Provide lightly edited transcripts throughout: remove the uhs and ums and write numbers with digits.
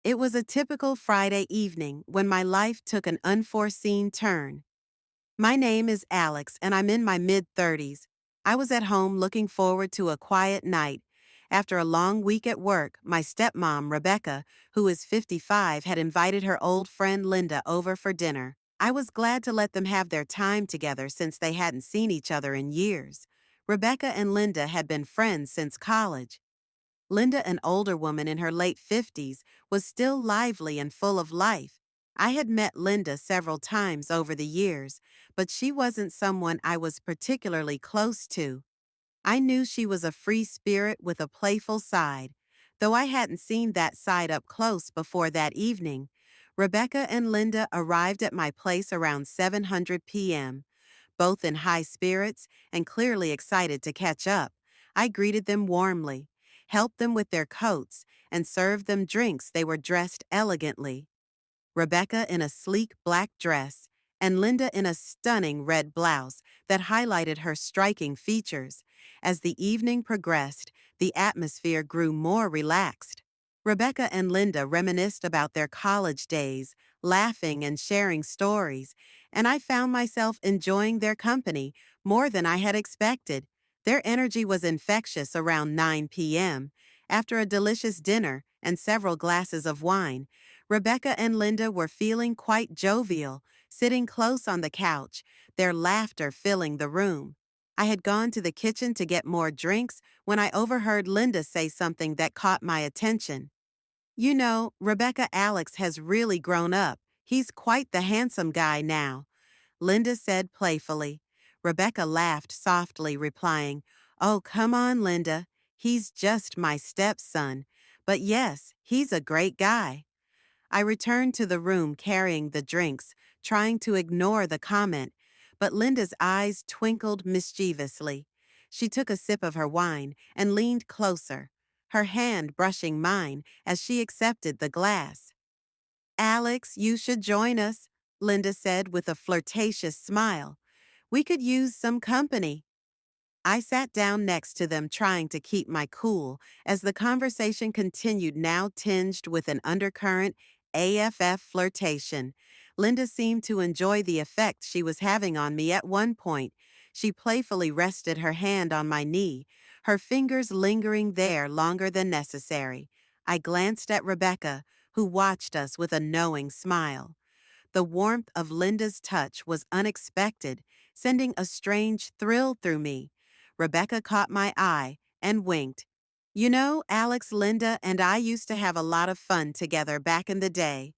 It was a typical Friday evening when my life took an unforeseen turn. My name is Alex and I'm in my mid-30s. I was at home looking forward to a quiet night. After a long week at work, my stepmom, Rebecca, who is 55, had invited her old friend Linda over for dinner. I was glad to let them have their time together since they hadn't seen each other in years. Rebecca and Linda had been friends since college. Linda, an older woman in her late 50s, was still lively and full of life. I had met Linda several times over the years, but she wasn't someone I was particularly close to. I knew she was a free spirit with a playful side, though I hadn't seen that side up close before that evening. Rebecca and Linda arrived at my place around 7:00 p.m., both in high spirits and clearly excited to catch up. I greeted them warmly, helped them with their coats, and served them drinks. They were dressed elegantly. Rebecca in a sleek black dress, and Linda in a stunning red blouse that highlighted her striking features. As the evening progressed, the atmosphere grew more relaxed. Rebecca and Linda reminisced about their college days, laughing and sharing stories, and I found myself enjoying their company more than I had expected. Their energy was infectious around 9 p.m. After a delicious dinner and several glasses of wine, Rebecca and Linda were feeling quite jovial, sitting close on the couch, their laughter filling the room. I had gone to the kitchen to get more drinks when I overheard Linda say something that caught my attention. You know, Rebecca, Alex has really grown up. He's quite the handsome guy now, Linda said playfully. Rebecca laughed softly, replying, "Oh, come on, Linda. He's just my stepson. But yes, he's a great guy." I returned to the room carrying the drinks, trying to ignore the comment, but Linda's eyes twinkled mischievously. She took a sip of her wine and leaned closer, her hand brushing mine as she accepted the glass. "Alex, you should join us," Linda said with a flirtatious smile. "We could use some company." I sat down next to them, trying to keep my cool as the conversation continued, now tinged with an undercurrent AFF flirtation. Linda seemed to enjoy the effect she was having on me at one point. She playfully rested her hand on my knee, her fingers lingering there longer than necessary. I glanced at Rebecca, who watched us with a knowing smile. The warmth of Linda's touch was unexpected, sending a strange thrill through me. Rebecca caught my eye and winked. "You know, Alex, Linda and I used to have a lot of fun together back in the day.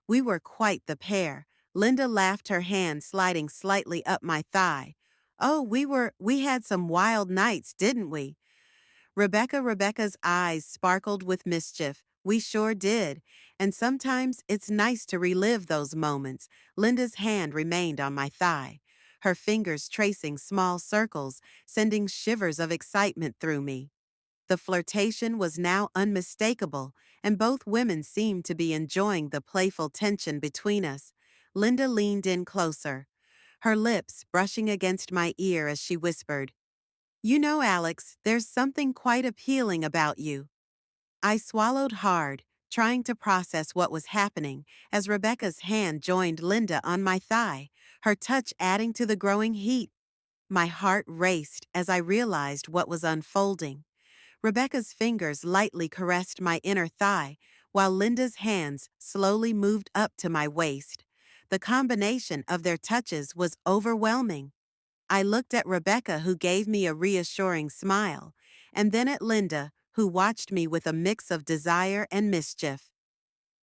We were quite the pair." Linda laughed, her hand sliding slightly up my thigh. "Oh, we had some wild nights, didn't we?" Rebecca's eyes sparkled with mischief. "We sure did. And sometimes it's nice to relive those moments." Linda's hand remained on my thigh, her fingers tracing small circles, sending shivers of excitement through me. The flirtation was now unmistakable, and both women seemed to be enjoying the playful tension between us. Linda leaned in closer, her lips brushing against my ear as she whispered, "You know, Alex, there's something quite appealing about you." I swallowed hard, trying to process what was happening, as Rebecca's hand joined Linda on my thigh, her touch adding to the growing heat. My heart raced as I realized what was unfolding. Rebecca's fingers lightly caressed my inner thigh, while Linda's hands slowly moved up to my waist. The combination of their touches was overwhelming. I looked at Rebecca, who gave me a reassuring smile, and then at Linda, who watched me with a mix of desire and mischief.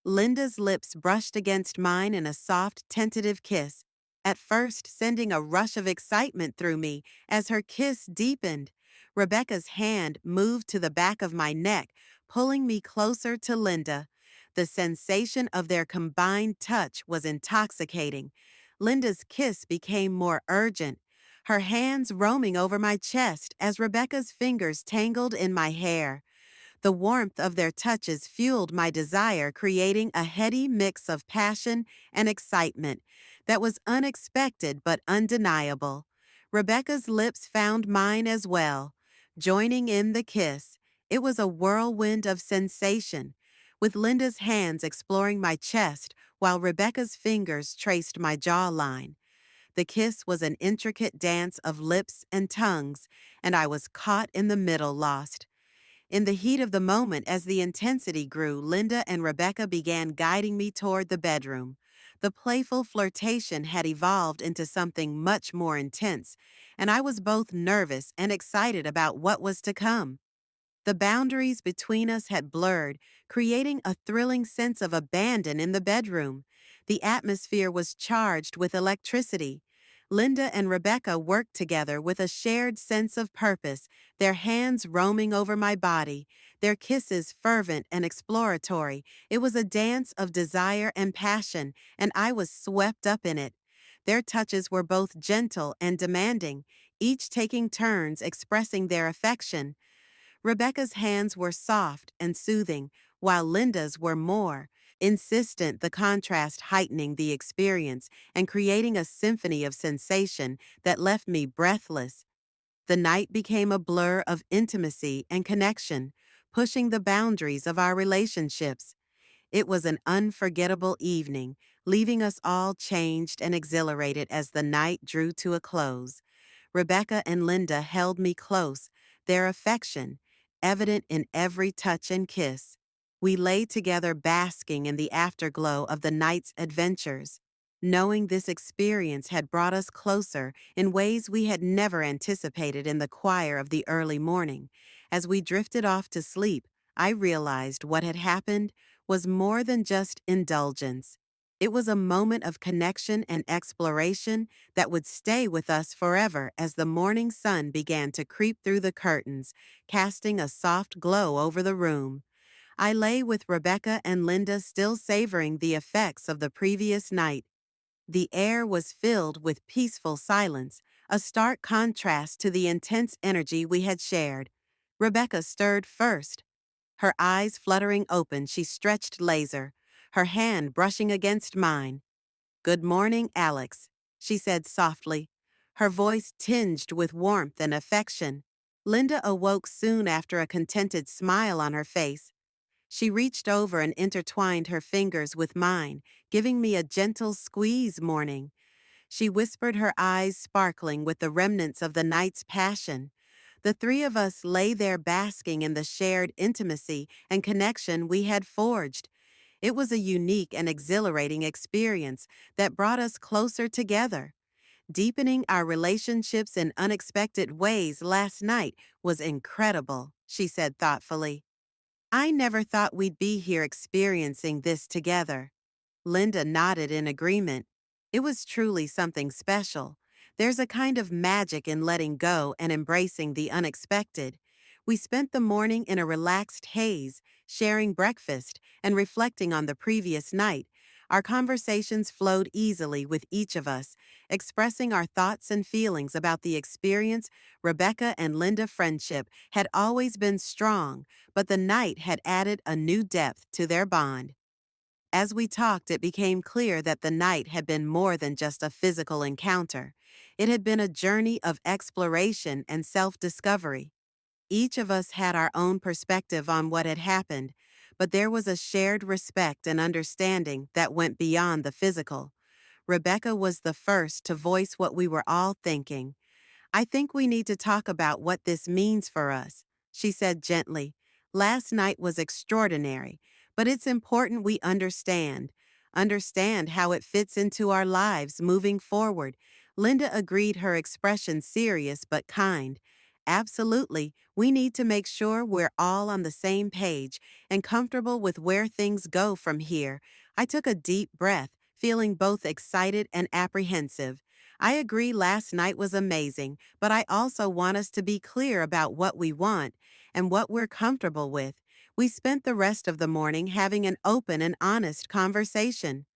Linda's lips brushed against mine in a soft, tentative kiss, at first sending a rush of excitement through me as her kiss deepened. Rebecca's hand moved to the back of my neck, pulling me closer to Linda. The sensation of their combined touch was intoxicating. Linda's kiss became more urgent, her hands roaming over my chest as Rebecca's fingers tangled in my hair. The warmth of their touches fueled my desire, creating a heady mix of passion and excitement that was unexpected but undeniable. Rebecca's lips found mine as well, joining in the kiss. It was a whirlwind of sensation. with Linda's hands exploring my chest while Rebecca's fingers traced my jawline. The kiss was an intricate dance of lips and tongues, and I was caught in the middle, lost. In the heat of the moment, as the intensity grew, Linda and Rebecca began guiding me toward the bedroom. The playful flirtation had evolved into something much more intense, and I was both nervous and excited about what was to come. The boundaries between us had blurred, creating a thrilling sense of abandon in the bedroom. The atmosphere was charged with electricity. Linda and Rebecca worked together with a shared sense of purpose, their hands roaming over my body, their kisses fervent and exploratory. It was a dance of desire and passion, and I was swept up in it. Their touches were both gentle and demanding, each taking turns expressing their affection. Rebecca's hands were soft and soothing, while Linda's were more insistent, the contrast heightening the experience and creating a symphony of sensation that left me breathless. The night became a blur of intimacy and connection, pushing the boundaries of our relationships. It was an unforgettable evening, leaving us all changed and exhilarated as the night drew to a close. Rebecca and Linda held me close, their affection evident in every touch and kiss. We lay together basking in the afterglow of the night's adventures, knowing this experience had brought us closer in ways we had never anticipated in the choir of the early morning. As we drifted off to sleep, I realized what had happened was more than just indulgence. It was a moment of connection and exploration that would stay with us forever as the morning sun began to creep through the curtains, casting a soft glow over the room. I lay with Rebecca and Linda still savoring the effects of the previous night. The air was filled with peaceful silence, a stark contrast to the intense energy we had shared. Rebecca stirred first. Her eyes fluttering open, she stretched laser, her hand brushing against mine. "Good morning, Alex," she said softly, her voice tinged with warmth and affection. Linda awoke soon after, a contented smile on her face. She reached over and intertwined her fingers with mine, giving me a gentle squeeze. "Morning," she whispered, her eyes sparkling with the remnants of the night's passion. The three of us lay there basking in the shared intimacy and connection we had forged. It was a unique and exhilarating experience that brought us closer together. Deepening our relationships in unexpected ways last night was incredible, she said thoughtfully. "I never thought we'd be here experiencing this together." Linda nodded in agreement. It was truly something special. There's a kind of magic in letting go and embracing the unexpected. We spent the morning in a relaxed haze, sharing breakfast and reflecting on the previous night. Our conversations flowed easily with each of us, expressing our thoughts and feelings about the experience. Rebecca and Linda friendship had always been strong, but the night had added a new depth to their bond. As we talked, it became clear that the night had been more than just a physical encounter. It had been a journey of exploration and self-discovery. Each of us had our own perspective on what had happened, but there was a shared respect and understanding that went beyond the physical. Rebecca was the first to voice what we were all thinking. "I think we need to talk about what this means for us," she said gently. "Last night was extraordinary, but it's important we understand how it fits into our lives moving forward." Linda agreed, her expression serious but kind. "Absolutely, we need to make sure we're all on the same page and comfortable with where things go from here." I took a deep breath, feeling both excited and apprehensive. "I agree, last night was amazing, but I also want us to be clear about what we want and what we're comfortable with." We spent the rest of the morning having an open and honest conversation.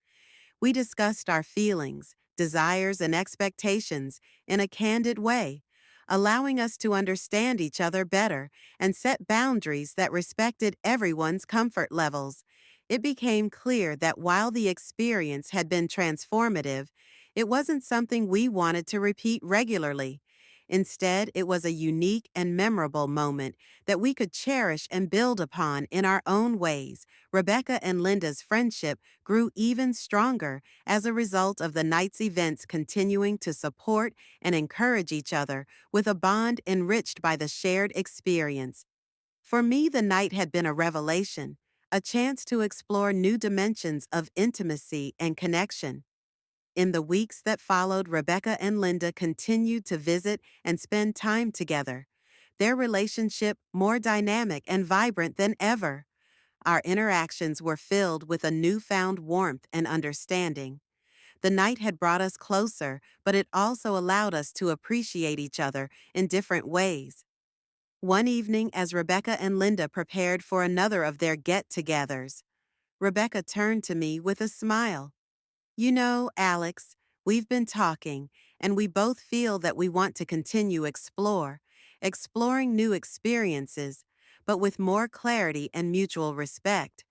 We discussed our feelings, desires, and expectations in a candid way, allowing us to understand each other better and set boundaries that respected everyone's comfort levels. It became clear that while the experience had been transformative, it wasn't something we wanted to repeat regularly. Instead, it was a unique and memorable moment that we could cherish and build upon in our own ways. Rebecca and Linda's friendship grew even stronger as a result of the night's events continuing to support and encourage each other with a bond enriched by the shared experience. For me, the night had been a revelation, a chance to explore new dimensions of intimacy and connection. In the weeks that followed, Rebecca and Linda continued to visit and spend time together, their relationship more dynamic and vibrant than ever. Our interactions were filled with a newfound warmth and understanding. The night had brought us closer, but it also allowed us to appreciate each other in different ways. One evening, as Rebecca and Linda prepared for another of their get togethers, Rebecca turned to me with a smile. You know, Alex, we've been talking, and we both feel that we want to continue exploring new experiences, but with more clarity and mutual respect.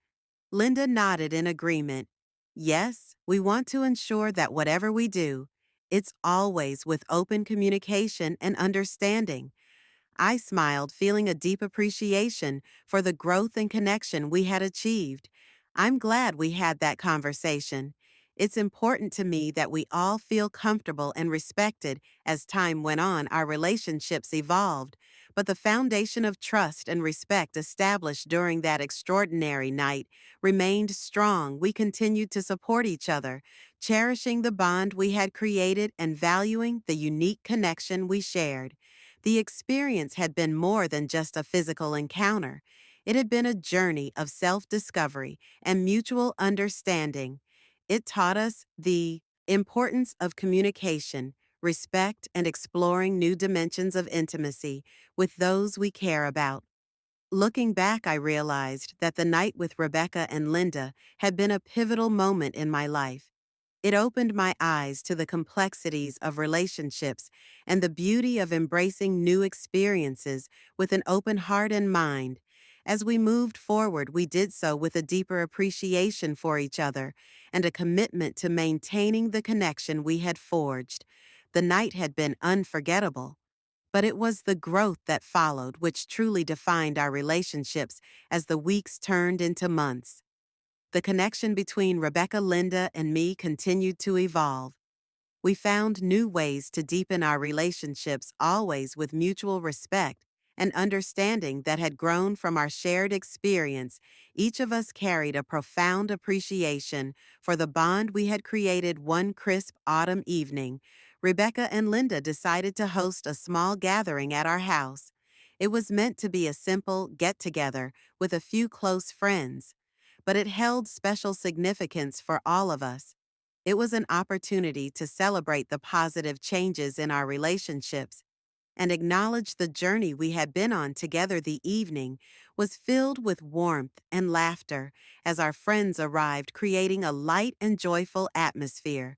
Linda nodded in agreement. Yes, we want to ensure that whatever we do, it's always with open communication and understanding. I smiled, feeling a deep appreciation for the growth and connection we had achieved. I'm glad we had that conversation. It's important to me that we all feel comfortable and respected. As time went on, our relationships evolved, but the foundation of trust and respect established during that extraordinary night remained strong. We continued to support each other, cherishing the bond we had created and valuing the unique connection we shared. The experience had been more than just a physical encounter. It had been a journey of self-discovery and mutual understanding. It taught us the importance of communication, respect, and exploring new dimensions of intimacy with those we care about. Looking back, I realized that the night with Rebecca and Linda had been a pivotal moment in my life. It opened my eyes to the complexities of relationships and the beauty of embracing new experiences with an open heart and mind. As we moved forward, we did so with a deeper appreciation for each other and a commitment to maintaining the connection we had forged. The night had been unforgettable, but it was the growth that followed which truly defined our relationships as the weeks turned into months. The connection between Rebecca, Linda, and me continued to evolve. We found new ways to deepen our relationships, always with mutual respect and understanding that had grown from our shared experience. Each of us carried a profound appreciation for the bond we had created. One crisp autumn evening, Rebecca and Linda decided to host a small gathering at our house. It was meant to be a simple get-together with a few close friends, but it held special significance for all of us. It was an opportunity to celebrate the positive changes in our relationships and acknowledge the journey we had been on together. The evening was filled with warmth and laughter as our friends arrived, creating a light and joyful atmosphere.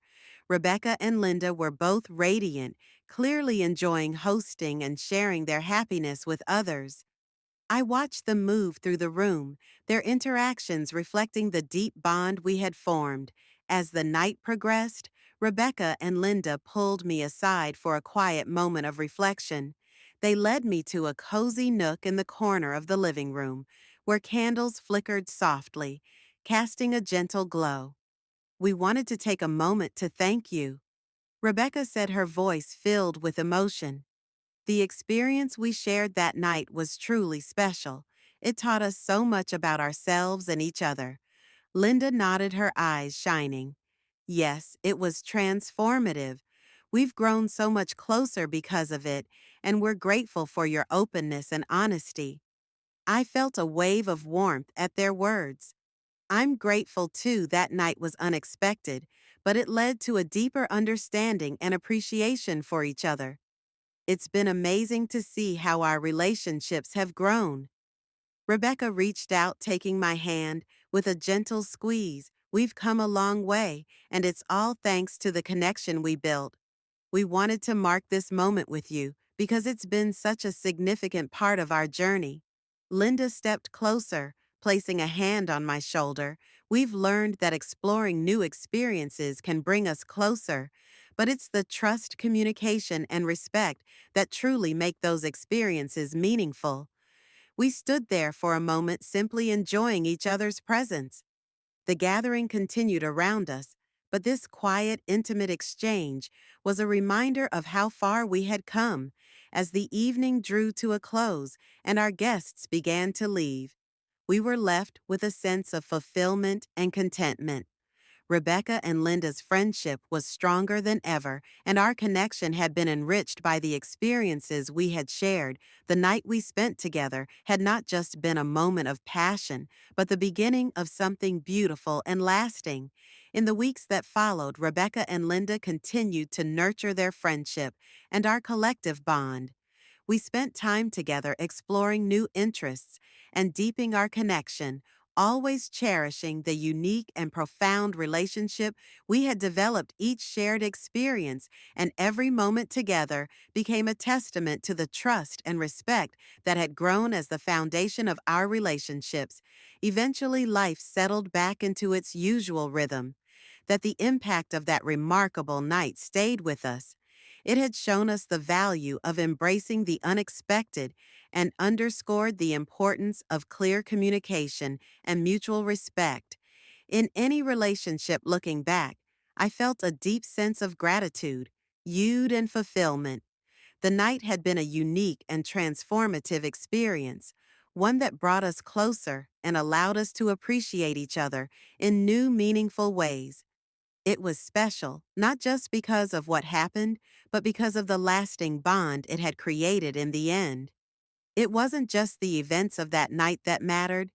Rebecca and Linda were both radiant, clearly enjoying hosting and sharing their happiness with others. I watched them move through the room, their interactions reflecting the deep bond we had formed. As the night progressed, Rebecca and Linda pulled me aside for a quiet moment of reflection. They led me to a cozy nook in the corner of the living room, where candles flickered softly, casting a gentle glow. We wanted to take a moment to thank you, Rebecca said, her voice filled with emotion. The experience we shared that night was truly special. It taught us so much about ourselves and each other. Linda nodded, her eyes shining. Yes, it was transformative. We've grown so much closer because of it, and we're grateful for your openness and honesty. I felt a wave of warmth at their words. I'm grateful too. That night was unexpected, but it led to a deeper understanding and appreciation for each other. It's been amazing to see how our relationships have grown. Rebecca reached out, taking my hand with a gentle squeeze. We've come a long way, and it's all thanks to the connection we built. We wanted to mark this moment with you because it's been such a significant part of our journey. Linda stepped closer, placing a hand on my shoulder. We've learned that exploring new experiences can bring us closer, but it's the trust, communication, and respect that truly make those experiences meaningful. We stood there for a moment simply enjoying each other's presence. The gathering continued around us, but this quiet, intimate exchange was a reminder of how far we had come. As the evening drew to a close and our guests began to leave, we were left with a sense of fulfillment and contentment. Rebecca and Linda's friendship was stronger than ever, and our connection had been enriched by the experiences we had shared. The night we spent together had not just been a moment of passion, but the beginning of something beautiful and lasting. In the weeks that followed, Rebecca and Linda continued to nurture their friendship and our collective bond. We spent time together exploring new interests and deepening our connection, always cherishing the unique and profound relationship we had developed. Each shared experience and every moment together became a testament to the trust and respect that had grown as the foundation of our relationships. Eventually, life settled back into its usual rhythm. That the impact of that remarkable night stayed with us. It had shown us the value of embracing the unexpected and underscored the importance of clear communication and mutual respect. In any relationship looking back, I felt a deep sense of gratitude, youth, and fulfillment. The night had been a unique and transformative experience, one that brought us closer and allowed us to appreciate each other in new, meaningful ways. It was special, not just because of what happened, but because of the lasting bond it had created in the end. It wasn't just the events of that night that mattered,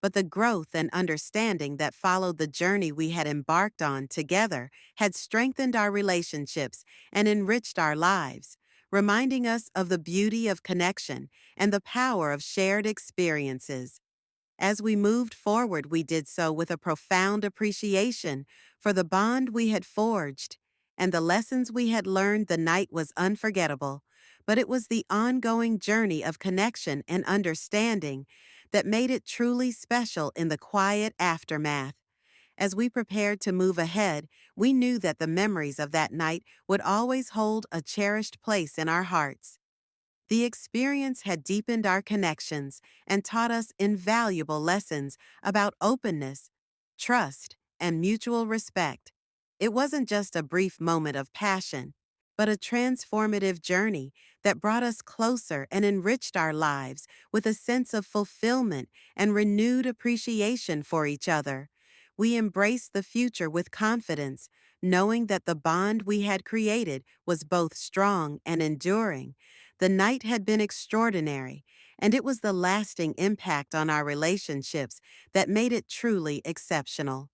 but the growth and understanding that followed. The journey we had embarked on together had strengthened our relationships and enriched our lives, reminding us of the beauty of connection and the power of shared experiences. As we moved forward, we did so with a profound appreciation for the bond we had forged and the lessons we had learned. The night was unforgettable, but it was the ongoing journey of connection and understanding that made it truly special. In the quiet aftermath, as we prepared to move ahead, we knew that the memories of that night would always hold a cherished place in our hearts. The experience had deepened our connections and taught us invaluable lessons about openness, trust, and mutual respect. It wasn't just a brief moment of passion, but a transformative journey that brought us closer and enriched our lives with a sense of fulfillment and renewed appreciation for each other. We embraced the future with confidence, knowing that the bond we had created was both strong and enduring. The night had been extraordinary, and it was the lasting impact on our relationships that made it truly exceptional.